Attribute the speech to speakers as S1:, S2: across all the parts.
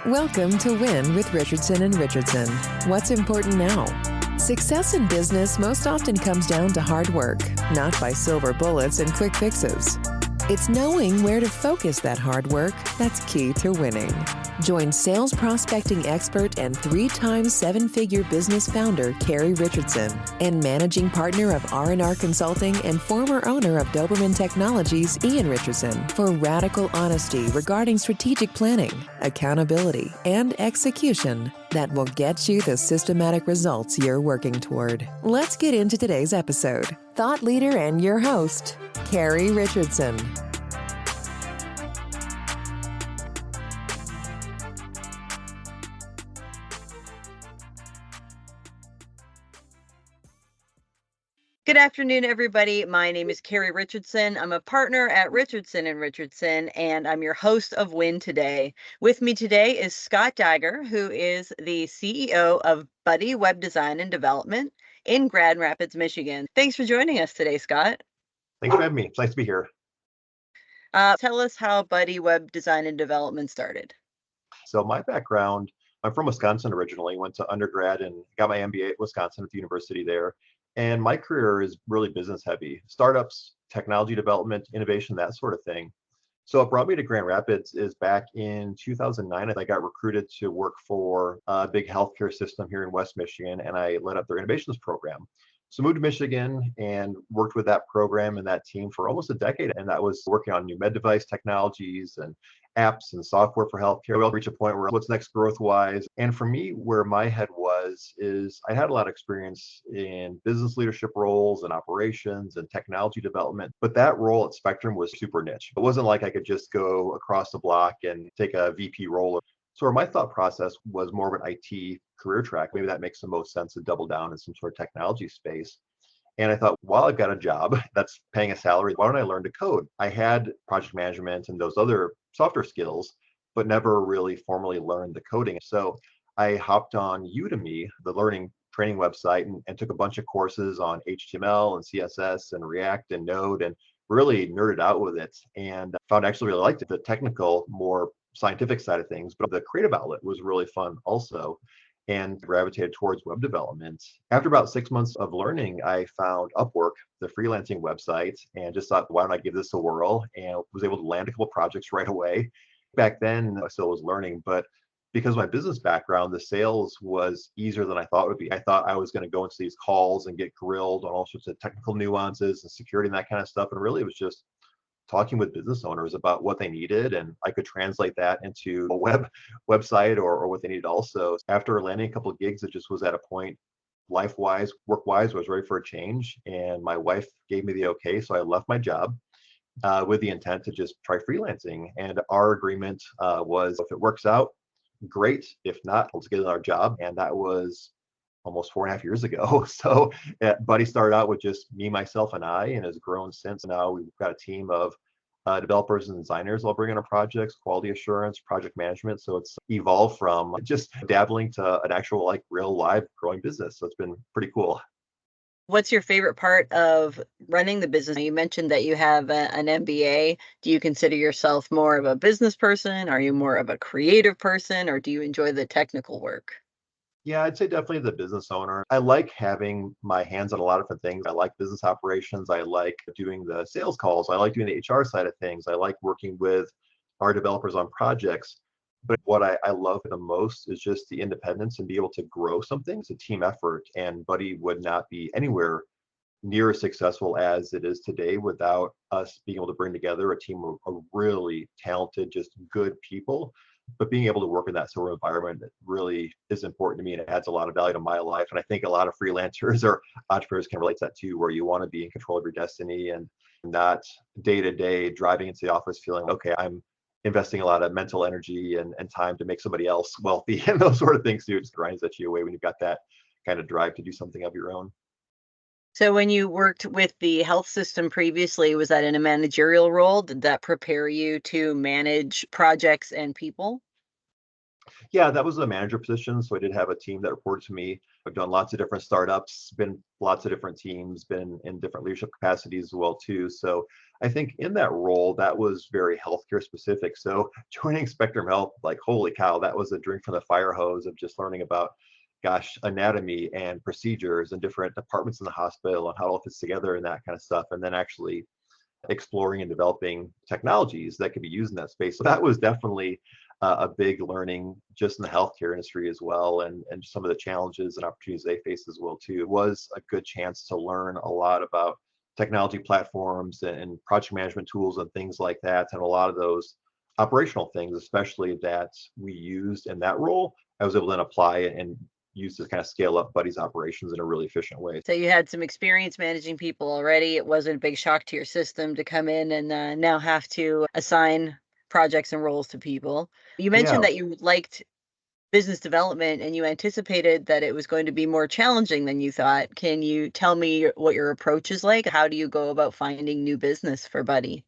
S1: Welcome to Win with Richardson and Richardson. What's important now? Success in business most often comes down to hard work, not by silver bullets and quick fixes. It's knowing where to focus that hard work that's key to winning. Join sales prospecting expert and 3-time seven-figure business founder Carrie Richardson and managing partner of R&R Consulting and former owner of Doberman Technologies, Ian Richardson, for radical honesty regarding strategic planning, accountability, and execution that will get you the systematic results you're working toward. Let's get into today's episode. Thought leader and your host, Carrie Richardson.
S2: Good afternoon, everybody. My name is Carrie Richardson. I'm a partner at Richardson & Richardson, and I'm your host of Win Today. With me today is Scott Daigger, who is the CEO of Buddy Web Design and Development in Grand Rapids, Michigan. Thanks for joining us today, Scott.
S3: Thanks for having me. It's nice to be here.
S2: Tell us how Buddy Web Design and Development started.
S3: So my background, I'm from Wisconsin originally, went to undergrad and got my MBA at Wisconsin at the university there. And my career is really business heavy, startups, technology development, innovation, that sort of thing. So what brought me to Grand Rapids is back in 2009, I got recruited to work for a big healthcare system here in West Michigan, and I led up their innovations program. So moved to Michigan and worked with that program and that team for almost a decade. And that was working on new med device technologies and apps and software for healthcare. We'll reach a point where what's next growth wise. And for me, where my head was, is I had a lot of experience in business leadership roles and operations and technology development. But that role at Spectrum was super niche. It wasn't like I could just go across the block and take a VP role. So my thought process was more of an IT career track. Maybe that makes the most sense to double down in some sort of technology space. And I thought, while I've got a job that's paying a salary, why don't I learn to code? I had project management and those other softer skills, but never really formally learned the coding. So I hopped on Udemy, the learning training website, and took a bunch of courses on HTML and CSS and React and Node and really nerded out with it and found I actually really liked it. The technical, more scientific side of things, but the creative outlet was really fun also, and gravitated towards web development. After about 6 months of learning, I found Upwork, the freelancing website, and just thought, why don't I give this a whirl? And was able to land a couple of projects right away. Back then, I still was learning, but because of my business background, the sales was easier than I thought it would be. I thought I was going to go into these calls and get grilled on all sorts of technical nuances and security and that kind of stuff. And really, it was just talking with business owners about what they needed, and I could translate that into a website or what they needed also. After landing a couple of gigs, it just was at a point, life-wise, work-wise, I was ready for a change, and my wife gave me the okay, so I left my job with the intent to just try freelancing. And our agreement was, if it works out, great. If not, let's get another job. And that was almost 4.5 years ago. So Buddy started out with just me, myself, and I, and has grown since. Now we've got a team of developers and designers all bring on our projects, quality assurance, project management. So it's evolved from just dabbling to an actual like real live growing business. So it's been pretty cool.
S2: What's your favorite part of running the business? You mentioned that you have an MBA. Do you consider yourself more of a business person? Are you more of a creative person, or do you enjoy the technical work?
S3: Yeah, I'd say definitely the business owner. I like having my hands on a lot of different things. I like business operations. I like doing the sales calls. I like doing the HR side of things. I like working with our developers on projects. But what I love the most is just the independence and be able to grow something. It's a team effort, and Buddy would not be anywhere near as successful as it is today without us being able to bring together a team of really talented, just good people. But being able to work in that sort of environment really is important to me, and it adds a lot of value to my life. And I think a lot of freelancers or entrepreneurs can relate to that too, where you want to be in control of your destiny and not day to day driving into the office feeling, okay, I'm investing a lot of mental energy and time to make somebody else wealthy and those sort of things too. It just grinds at you away when you've got that kind of drive to do something of your own.
S2: So when you worked with the health system previously, was that in a managerial role? Did that prepare you to manage projects and people?
S3: Yeah, that was a manager position. So I did have a team that reported to me. I've done lots of different startups, been lots of different teams, been in different leadership capacities as well too. So I think in that role, that was very healthcare specific. So joining Spectrum Health, like holy cow, that was a drink from the fire hose of just learning about, gosh, anatomy and procedures and different departments in the hospital and how it all fits together and that kind of stuff. And then actually exploring and developing technologies that could be used in that space. So that was definitely a big learning just in the healthcare industry as well, and some of the challenges and opportunities they face as well too. It was a good chance to learn a lot about technology platforms and project management tools and things like that, and a lot of those operational things, especially that we used in that role, I was able to then apply and use to kind of scale up Buddy's operations in a really efficient way.
S2: So you had some experience managing people already. It wasn't a big shock to your system to come in and now have to assign projects and roles to people. You
S3: Yeah,
S2: mentioned that you liked business development and you anticipated that it was going to be more challenging than you thought. Can you tell me what your approach is like? How do you go about finding new business for Buddy?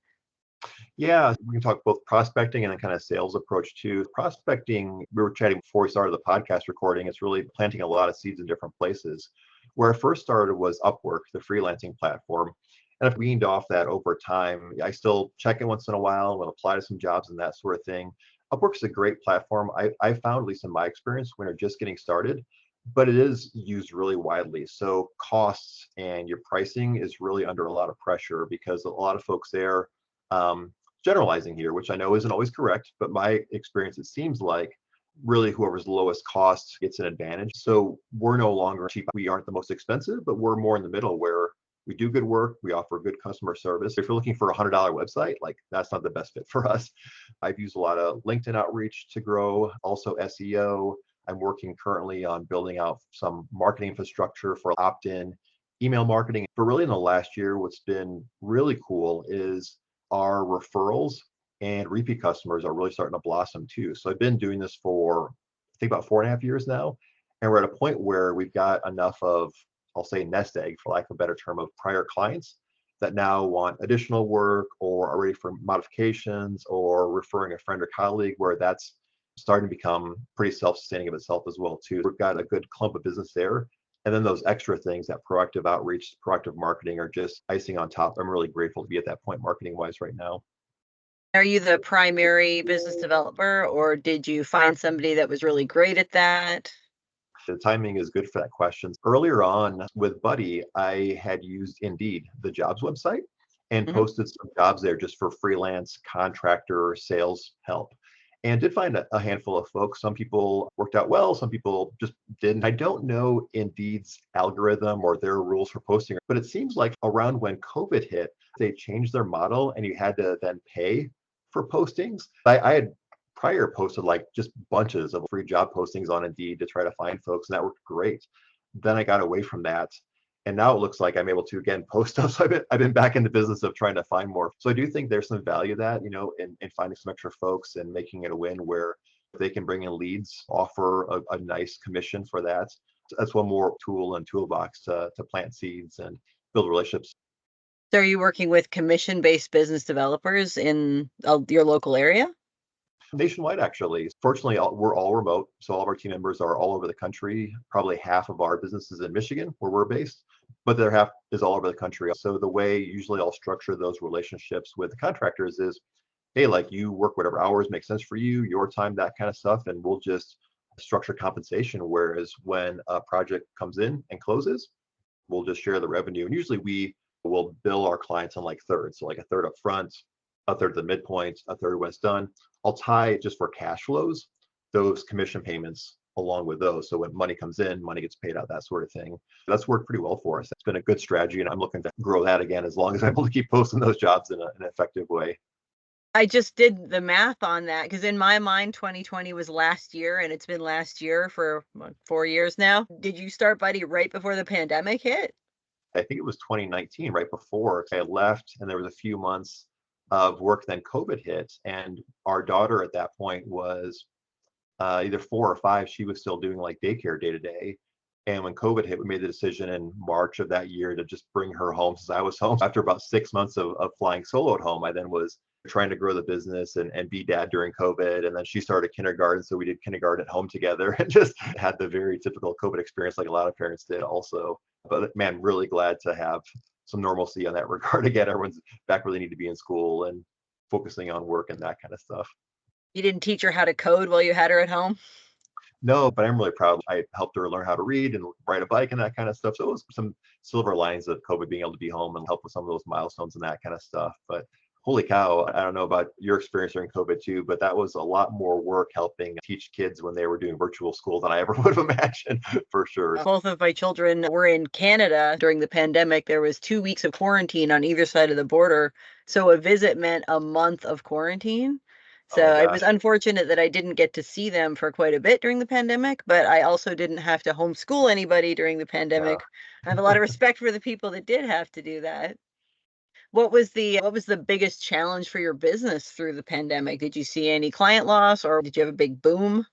S3: yeah, we can talk both prospecting and then kind of sales approach too. Prospecting, we were chatting before we started the podcast recording. It's really planting a lot of seeds in different places. Where I first started was Upwork, the freelancing platform. And I've weaned off that over time. I still check it once in a while, will apply to some jobs and that sort of thing. Upwork's a great platform. I found, at least in my experience, when you're just getting started, but it is used really widely. So costs and your pricing is really under a lot of pressure because a lot of folks there, um, generalizing here, which I know isn't always correct, but my experience, it seems like really whoever's lowest cost gets an advantage. So we're no longer cheap. We aren't the most expensive, but we're more in the middle where we do good work. We offer good customer service. If you're looking for a $100 website, like that's not the best fit for us. I've used a lot of LinkedIn outreach to grow, also SEO. I'm working currently on building out some marketing infrastructure for opt-in email marketing. But really in the last year, what's been really cool is our referrals and repeat customers are really starting to blossom too. So I've been doing this for, I think, about 4.5 years now. And we're at a point where we've got enough of, I'll say, nest egg, for lack of a better term, of prior clients that now want additional work or are ready for modifications or referring a friend or colleague, where that's starting to become pretty self-sustaining of itself as well too. We've got a good clump of business there. And then those extra things, that proactive outreach, proactive marketing, are just icing on top. I'm really grateful to be at that point marketing wise right now.
S2: Are you the primary business developer, or did you find somebody that was really great at that?
S3: The timing is good for that question. Earlier on with Buddy, I had used Indeed, the jobs website, and
S2: Mhm.
S3: posted some jobs there just for freelance contractor sales help. And did find a handful of folks. Some people worked out well, some people just didn't. I don't know Indeed's algorithm or their rules for posting, but it seems like around when COVID hit, they changed their model and you had to then pay for postings. I had prior posted like just bunches of free job postings on Indeed to try to find folks, and that worked great. Then I got away from that. And now it looks like I'm able to again post stuff. So I've been back in the business of trying to find more. So I do think there's some value that, in finding some extra folks and making it a win where they can bring in leads, offer a nice commission for that. So that's one more tool and toolbox to plant seeds and build relationships.
S2: So are you working with commission-based business developers in your local area?
S3: Nationwide, actually. Fortunately, we're all remote. So all of our team members are all over the country. Probably half of our business is in Michigan, where we're based, but the other half is all over the country. So the way usually I'll structure those relationships with the contractors is, hey, like, you work whatever hours make sense for you, your time, that kind of stuff, and we'll just structure compensation. Whereas when a project comes in and closes, we'll just share the revenue. And usually we will bill our clients on like thirds. So like a third up front, a third at the midpoint, a third when it's done. I'll tie just for cash flows, those commission payments along with those. So when money comes in, money gets paid out, that sort of thing. That's worked pretty well for us. It's been a good strategy, and I'm looking to grow that again as long as I'm able to keep posting those jobs in an effective way.
S2: I just did the math on that because in my mind, 2020 was last year, and it's been last year for 4 years now. Did you start Buddy right before the pandemic hit?
S3: I think it was 2019, right before I left, and there was a few months of work. Then COVID hit, and our daughter at that point was either 4 or 5. She was still doing like daycare day to day. And when COVID hit, we made the decision in March of that year to just bring her home since I was home. After about 6 months of flying solo at home, I then was trying to grow the business and be dad during COVID. And then she started kindergarten. So we did kindergarten at home together and just had the very typical COVID experience like a lot of parents did also. But man, really glad to have some normalcy on that regard again. Everyone's back where they need to be in school and focusing on work and that kind of stuff.
S2: You didn't teach her how to code while you had her at home?
S3: No, but I'm really proud. I helped her learn how to read and ride a bike and that kind of stuff. So it was some silver linings of COVID being able to be home and help with some of those milestones and that kind of stuff. But holy cow, I don't know about your experience during COVID too, but that was a lot more work helping teach kids when they were doing virtual school than I ever would have imagined for sure.
S2: Both of my children were in Canada during the pandemic. There was 2 weeks of quarantine on either side of the border. So a visit meant a month of quarantine.
S3: Oh
S2: So
S3: my
S2: it was
S3: gosh.
S2: unfortunate that I didn't get to see them for quite a bit during the pandemic, but I also didn't have to homeschool anybody during the
S3: Yeah.
S2: pandemic. I have a lot of respect for the people that did have to do that. What was the biggest challenge for your business through the pandemic? Did you see any client loss or did you have a big boom?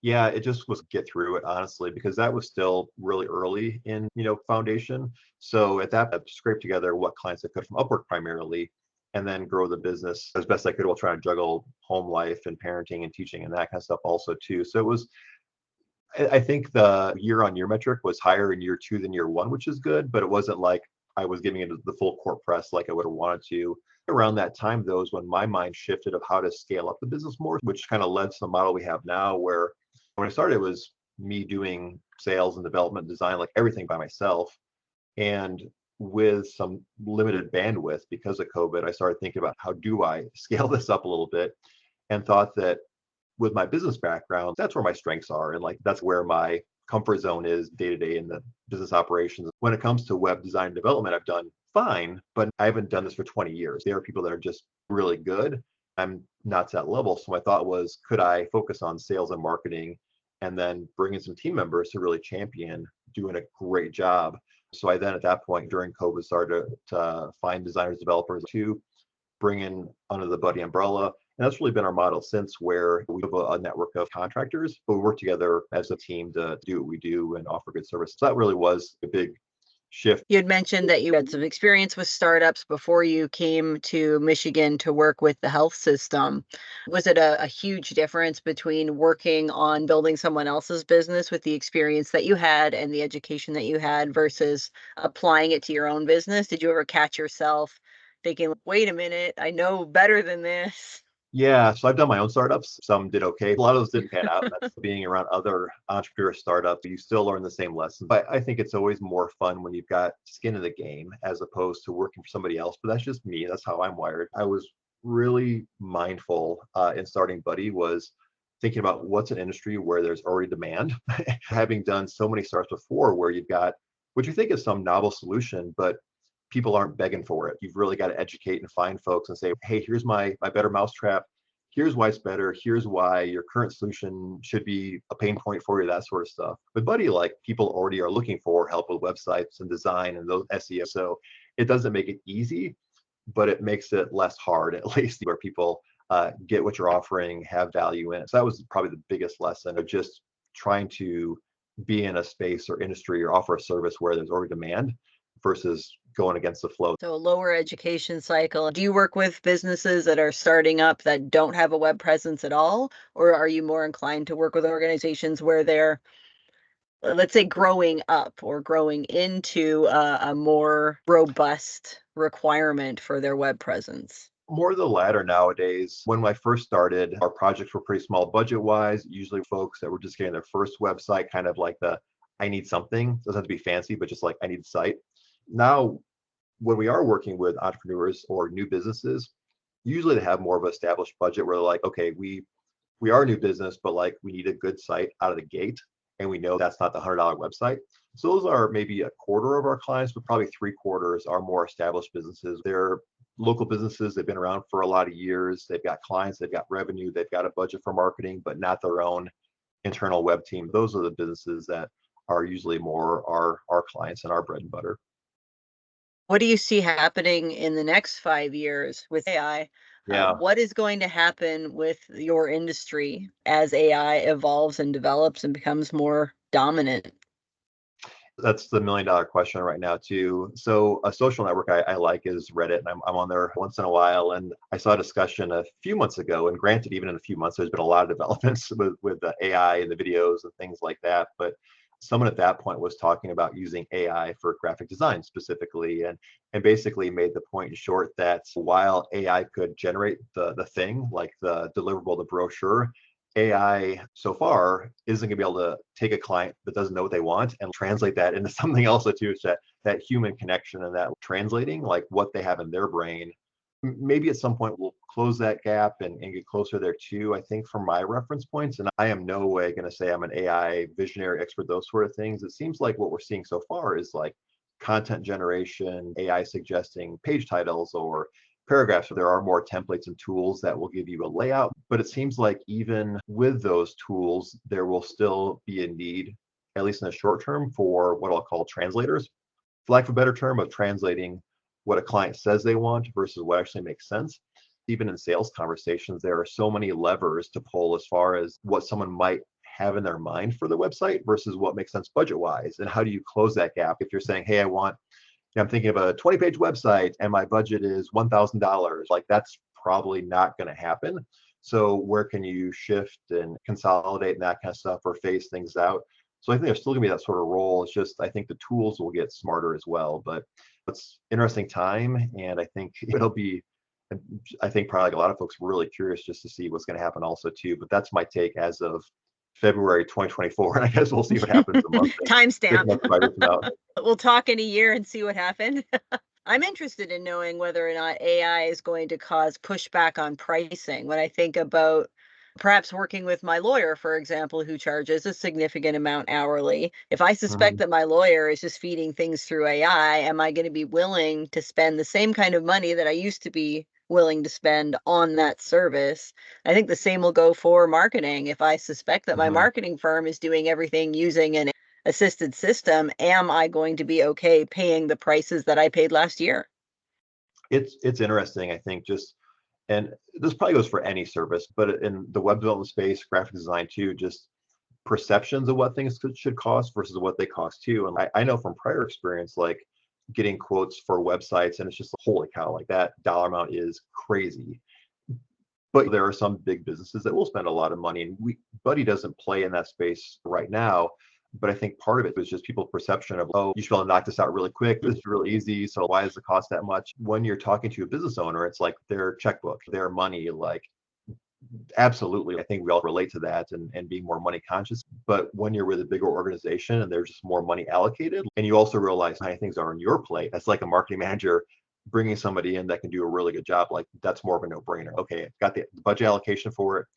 S3: Yeah, it just was get through it honestly, because that was still really early in, foundation. So at that, I scraped together what clients I could from Upwork primarily, and then grow the business as best I could while trying to juggle home life and parenting and teaching and that kind of stuff also too. So it was, I think the year-on-year metric was higher in year two than year one, which is good, but it wasn't like I was giving it the full court press like I would have wanted to. Around that time, though, is when my mind shifted of how to scale up the business more, which kind of led to the model we have now, where when I started, it was me doing sales and development, design, like everything by myself. And with some limited bandwidth because of COVID, I started thinking about how do I scale this up a little bit, and thought that with my business background, that's where my strengths are. And like that's where my comfort zone is day to day in the business operations. When it comes to web design and development, I've done fine, but I haven't done this for 20 years. There are people that are just really good. I'm not to that level. So my thought was, could I focus on sales and marketing and then bring in some team members to really champion doing a great job? So I then at that point during COVID started to find designers, developers to bring in under the Buddy umbrella. And that's really been our model since, where we have a network of contractors, but we work together as a team to do what we do and offer good service. So that really was a big shift.
S2: You had mentioned that you had some experience with startups before you came to Michigan to work with the health system. Was it a huge difference between working on building someone else's business with the experience that you had and the education that you had versus applying it to your own business? Did you ever catch yourself thinking, wait a minute, I know better than this?
S3: Yeah, so I've done my own startups. Some did okay. A lot of those didn't pan out. And that's being around other entrepreneur startups. You still learn the same lessons. But I think it's always more fun when you've got skin in the game as opposed to working for somebody else. But that's just me. That's how I'm wired. I was really mindful in starting Buddy, was thinking about what's an industry where there's already demand. Having done so many startups before where you've got what you think is some novel solution, but people aren't begging for it. You've really got to educate and find folks and say, hey, here's my better mousetrap. Here's why it's better. Here's why your current solution should be a pain point for you, that sort of stuff. But Buddy, like people already are looking for help with websites and design and those SEO. So it doesn't make it easy, but it makes it less hard, at least, where people get what you're offering, have value in it. So that was probably the biggest lesson of just trying to be in a space or industry or offer a service where there's already demand versus going against the flow.
S2: So a lower education cycle. Do you work with businesses that are starting up that don't have a web presence at all? Or are you more inclined to work with organizations where they're, let's say, growing up or growing into a more robust requirement for their web presence?
S3: More the latter nowadays. When I first started, our projects were pretty small budget wise, usually folks that were just getting their first website, kind of like the I need something. It doesn't have to be fancy, but just like I need a site. Now, when we are working with entrepreneurs or new businesses, usually they have more of an established budget where they're like, okay, we are a new business, but like we need a good site out of the gate. And we know that's not the $100 website. So those are maybe a quarter of our clients, but probably three-quarters are more established businesses. They're local businesses. They've been around for a lot of years. They've got clients, they've got revenue, they've got a budget for marketing, but not their own internal web team. Those are the businesses that are usually more our clients and our bread and butter.
S2: What do you see happening in the next 5 years with AI?
S3: Yeah.
S2: What is going to happen with your industry as AI evolves and develops and becomes more dominant?
S3: That's the $1 million question right now too. So a social network I like is Reddit, and I'm on there once in a while. And I saw a discussion a few months ago, and granted, even in a few months, there's been a lot of developments with the AI and the videos and things like that. But someone at that point was talking about using AI for graphic design specifically, and basically made the point in short that while AI could generate the thing, like the deliverable, the brochure, AI so far isn't going to be able to take a client that doesn't know what they want and translate that into something else too. It's that human connection and that translating like what they have in their brain. Maybe at some point we'll close that gap and get closer there too, I think, from my reference points. And I am no way going to say I'm an AI visionary expert, those sort of things. It seems like what we're seeing so far is like content generation, AI suggesting page titles or paragraphs. So there are more templates and tools that will give you a layout. But it seems like even with those tools, there will still be a need, at least in the short term, for what I'll call translators, for lack of a better term, of translating what a client says they want versus what actually makes sense. Even in sales conversations, there are so many levers to pull as far as what someone might have in their mind for the website versus what makes sense budget wise. And how do you close that gap? If you're saying, hey, I'm thinking of a 20-page website and my budget is $1,000, like that's probably not going to happen. So where can you shift and consolidate and that kind of stuff or phase things out? So I think there's still going to be that sort of role. It's just, I think the tools will get smarter as well. But it's interesting time. And I think it'll be, I think probably like a lot of folks really curious just to see what's going to happen also too. But that's my take as of February 2024. And I guess we'll see what happens a month.
S2: Timestamp. We'll talk in a year and see what happened. I'm interested in knowing whether or not AI is going to cause pushback on pricing. When I think about perhaps working with my lawyer, for example, who charges a significant amount hourly, if I suspect that my lawyer is just feeding things through AI, am I going to be willing to spend the same kind of money that I used to be willing to spend on that service? I think the same will go for marketing. If I suspect that my marketing firm is doing everything using an assisted system, am I going to be okay paying the prices that I paid last year?
S3: It's interesting, I think, and this probably goes for any service, but in the web development space, graphic design too, just perceptions of what things should cost versus what they cost too. And I know from prior experience, like getting quotes for websites, and it's just holy cow, like that dollar amount is crazy. But there are some big businesses that will spend a lot of money, and Buddy doesn't play in that space right now. But I think part of it was just people's perception of, oh, you should be able to knock this out really quick. This is really easy. So why does it cost that much? When you're talking to a business owner, it's like their checkbook, their money, like absolutely. I think we all relate to that and being more money conscious. But when you're with a bigger organization and there's just more money allocated, and you also realize how many things are on your plate, that's like a marketing manager bringing somebody in that can do a really good job. Like that's more of a no-brainer. Okay, got the budget allocation for it.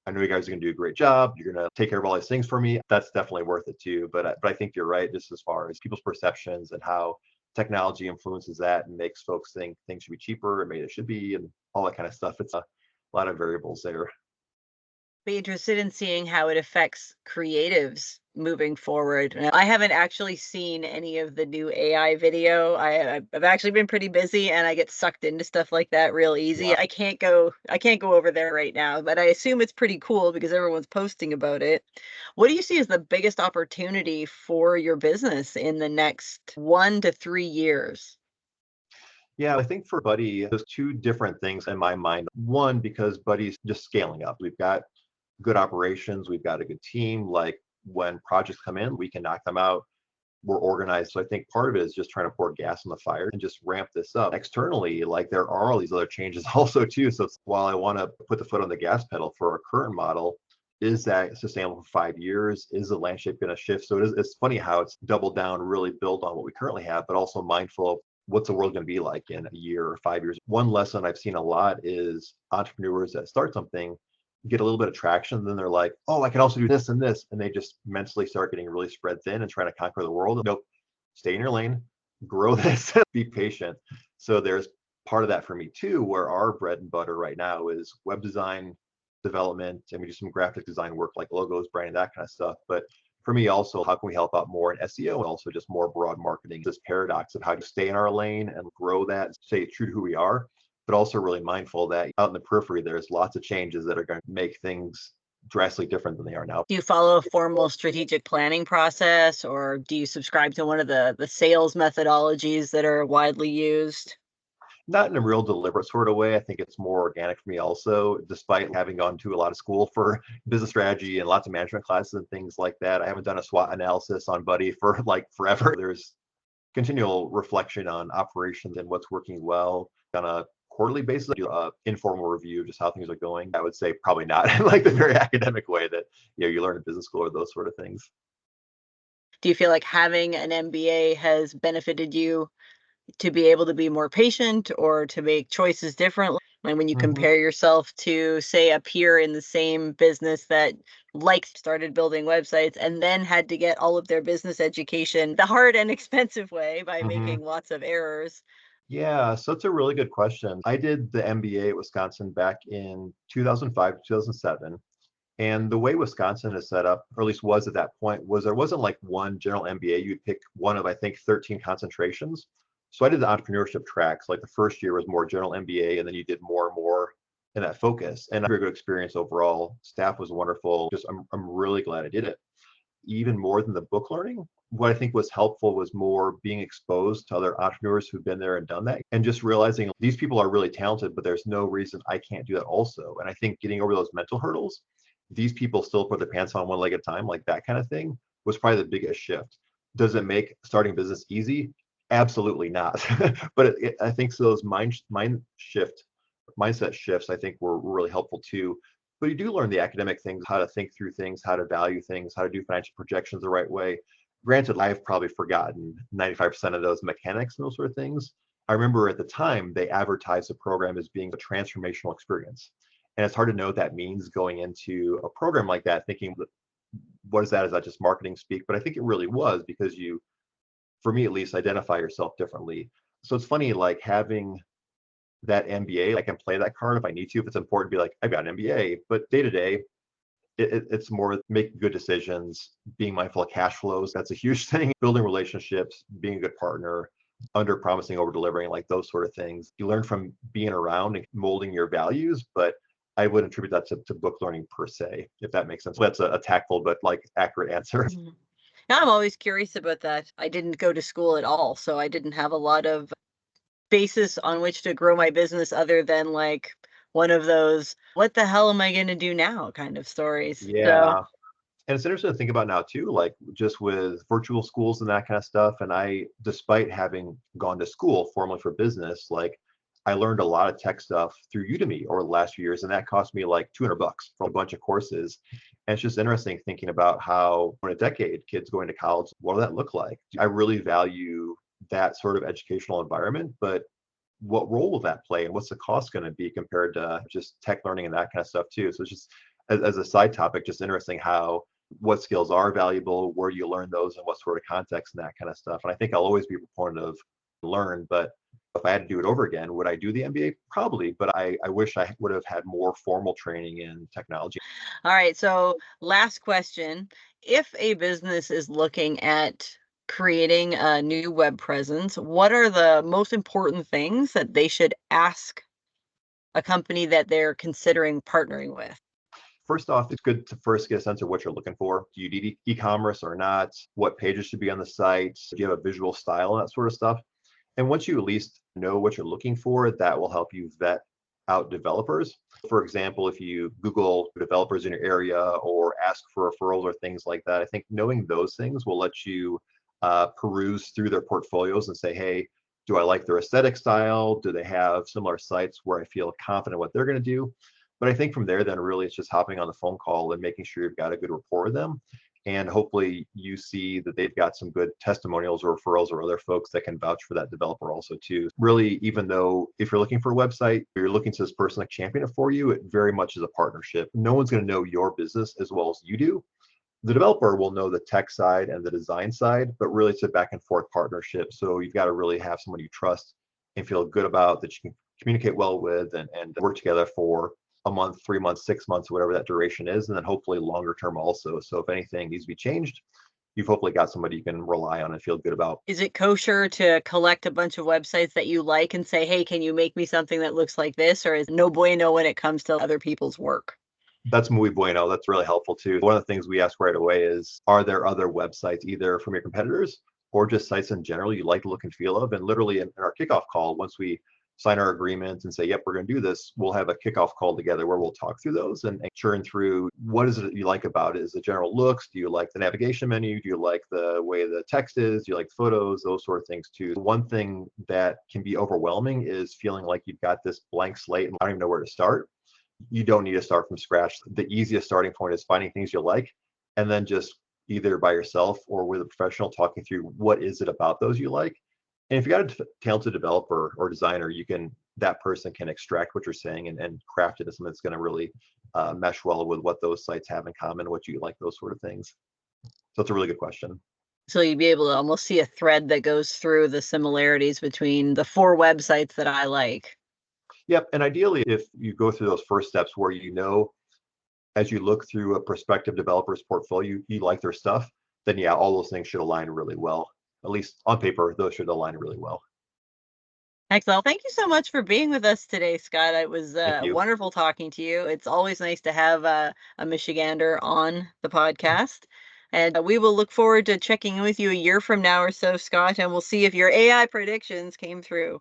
S3: I know you guys are going to do a great job. You're going to take care of all these things for me. That's definitely worth it too. But I think you're right, just as far as people's perceptions and how technology influences that and makes folks think things should be cheaper and maybe they should be and all that kind of stuff. It's a lot of variables there.
S2: Be interested in seeing how it affects creatives moving forward. I haven't actually seen any of the new AI video. I've actually been pretty busy and I get sucked into stuff like that real easy.
S3: Yeah.
S2: I can't go over there right now, but I assume it's pretty cool because everyone's posting about it. What do you see as the biggest opportunity for your business in the next 1 to 3 years?
S3: Yeah, I think for Buddy, there's two different things in my mind. One, because Buddy's just scaling up. We've got good operations, we've got a good team. Like when projects come in, we can knock them out. We're organized. So I think part of it is just trying to pour gas on the fire and just ramp this up. Externally, like there are all these other changes also too. So while I want to put the foot on the gas pedal for our current model, is that sustainable for 5 years? Is the landscape going to shift? So it's funny how it's doubled down, really build on what we currently have, but also mindful of what's the world going to be like in a year or 5 years. One lesson I've seen a lot is entrepreneurs that start something get a little bit of traction, then they're like, oh, I can also do this, and they just mentally start getting really spread thin and trying to conquer the world. Nope, stay in your lane, grow this, be patient. So there's part of that for me too, where our bread and butter right now is web design development, and we do some graphic design work like logos, branding, that kind of stuff. But for me also, how can we help out more in SEO and also just more broad marketing? This paradox of how to stay in our lane and grow that, stay true to who we are, but also really mindful that out in the periphery, there's lots of changes that are going to make things drastically different than they are now.
S2: Do you follow a formal strategic planning process, or do you subscribe to one of the sales methodologies that are widely used?
S3: Not in a real deliberate sort of way. I think it's more organic for me also, despite having gone to a lot of school for business strategy and lots of management classes and things like that. I haven't done a SWOT analysis on Buddy for like forever. There's continual reflection on operations and what's working well on a quarterly basis. I do an informal review of just how things are going. I would say probably not in like the very academic way that you learn in business school or those sort of things.
S2: Do you feel like having an MBA has benefited you to be able to be more patient or to make choices differently? Like when you
S3: Mhm.
S2: compare yourself to, say, a peer in the same business that started building websites and then had to get all of their business education the hard and expensive way by
S3: Mhm.
S2: making lots of errors.
S3: Yeah, so it's a really good question. I did the MBA at Wisconsin back in 2005, 2007. And the way Wisconsin is set up, or at least was at that point, was there wasn't like one general MBA. You'd pick one of, I think, 13 concentrations. So I did the entrepreneurship tracks. Like the first year was more general MBA, and then you did more and more in that focus. And a very good experience overall. Staff was wonderful. Just I'm really glad I did it. Even more than the book learning, what I think was helpful was more being exposed to other entrepreneurs who've been there and done that, and just realizing these people are really talented, but there's no reason I can't do that also. And I think getting over those mental hurdles, these people still put their pants on one leg at a time, like that kind of thing, was probably the biggest shift. Does it make starting a business easy? Absolutely not. But I think so those mindset shifts, I think were really helpful too. But you do learn the academic things, how to think through things, how to value things, how to do financial projections the right way. Granted, I've probably forgotten 95% of those mechanics and those sort of things. I remember at the time they advertised the program as being a transformational experience. And it's hard to know what that means going into a program like that, thinking, what is that? Is that just marketing speak? But I think it really was, because you, for me at least, identify yourself differently. So it's funny, like having that MBA, I can play that card if I need to, if it's important to be like, I've got an MBA. But day to day, it's more making good decisions, being mindful of cash flows. That's a huge thing. Building relationships, being a good partner, under promising, over delivering, like those sort of things. You learn from being around and molding your values, but I wouldn't attribute that to book learning per se, if that makes sense. That's a tactful but like accurate answer.
S2: Mhm. Now, I'm always curious about that. I didn't go to school at all, so I didn't have a lot of basis on which to grow my business other than like one of those, what the hell am I going to do now kind of stories. So,
S3: Yeah. And it's interesting to think about now too, like just with virtual schools and that kind of stuff. And I, despite having gone to school formally for business, like I learned a lot of tech stuff through Udemy over the last few years, and that cost me like $200 for a bunch of courses. And it's just interesting thinking about how in a decade, kids going to college, what does that look like? I really value that sort of educational environment, but what role will that play, and what's the cost going to be compared to just tech learning and that kind of stuff too? So it's just as a side topic, just interesting how what skills are valuable, where you learn those, and what sort of context and that kind of stuff. And I think I'll always be a proponent of learn, but if I had to do it over again, would I do the MBA? Probably, but I wish I would have had more formal training in technology.
S2: all right. So, last question. If a business is looking at creating a new web presence, what are the most important things that they should ask a company that they're considering partnering with?
S3: First off, it's good to first get a sense of what you're looking for. Do you need e-commerce or not? What pages should be on the site? Do you have a visual style and that sort of stuff? And once you at least know what you're looking for, that will help you vet out developers. For example, if you Google developers in your area or ask for referrals or things like that, I think knowing those things will let you peruse through their portfolios and say, hey, do I like their aesthetic style? Do they have similar sites where I feel confident what they're going to do? But I think from there, then really it's just hopping on the phone call and making sure you've got a good rapport with them. And hopefully you see that they've got some good testimonials or referrals or other folks that can vouch for that developer also too. Really, even though if you're looking for a website, you're looking to this person to champion it for you, it very much is a partnership. No one's going to know your business as well as you do. The developer will know the tech side and the design side, but really it's a back and forth partnership. So you've got to really have someone you trust and feel good about, that you can communicate well with, and work together for a month, 3 months, 6 months, whatever that duration is, and then hopefully longer term also. So if anything needs to be changed, you've hopefully got somebody you can rely on and feel good about.
S2: Is it kosher to collect a bunch of websites that you like and say, hey, can you make me something that looks like this? Or is no bueno when it comes to other people's work?
S3: That's muy bueno. That's really helpful too. One of the things we ask right away is, are there other websites, either from your competitors or just sites in general you like the look and feel of? And literally in our kickoff call, once we sign our agreement and say, yep, we're going to do this, we'll have a kickoff call together where we'll talk through those and churn through what is it you like about it. Is the general looks? Do you like the navigation menu? Do you like the way the text is? Do you like photos? Those sort of things too. One thing that can be overwhelming is feeling like you've got this blank slate and I don't even know where to start. You don't need to start from scratch. The easiest starting point is finding things you like, and then just either by yourself or with a professional talking through what is it about those you like. And if you got a talented developer or designer, that person can extract what you're saying and craft it as something that's going to really mesh well with what those sites have in common, what you like, those sort of things. So it's a really good question.
S2: So you'd be able to almost see a thread that goes through the similarities between the 4 websites that I like.
S3: Yep. And ideally, if you go through those first steps where as you look through a prospective developer's portfolio, you like their stuff, then yeah, all those things should align really well. At least on paper, those should align really well.
S2: Excellent. Thank you so much for being with us today, Scott. It was wonderful talking to you. It's always nice to have a Michigander on the podcast. And we will look forward to checking in with you a year from now or so, Scott, and we'll see if your AI predictions came through.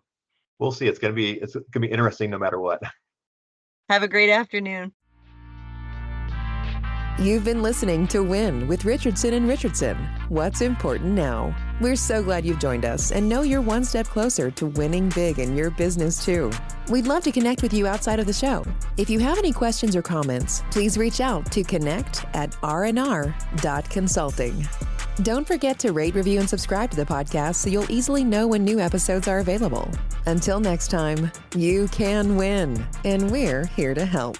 S3: We'll see. It's gonna be interesting no matter what.
S2: Have a great afternoon.
S1: You've been listening to Win with Richardson and Richardson. What's important now? We're so glad you've joined us and know you're one step closer to winning big in your business too. We'd love to connect with you outside of the show. If you have any questions or comments, please reach out to connect@rnr.consulting. Don't forget to rate, review, and subscribe to the podcast so you'll easily know when new episodes are available. Until next time, you can win, and we're here to help.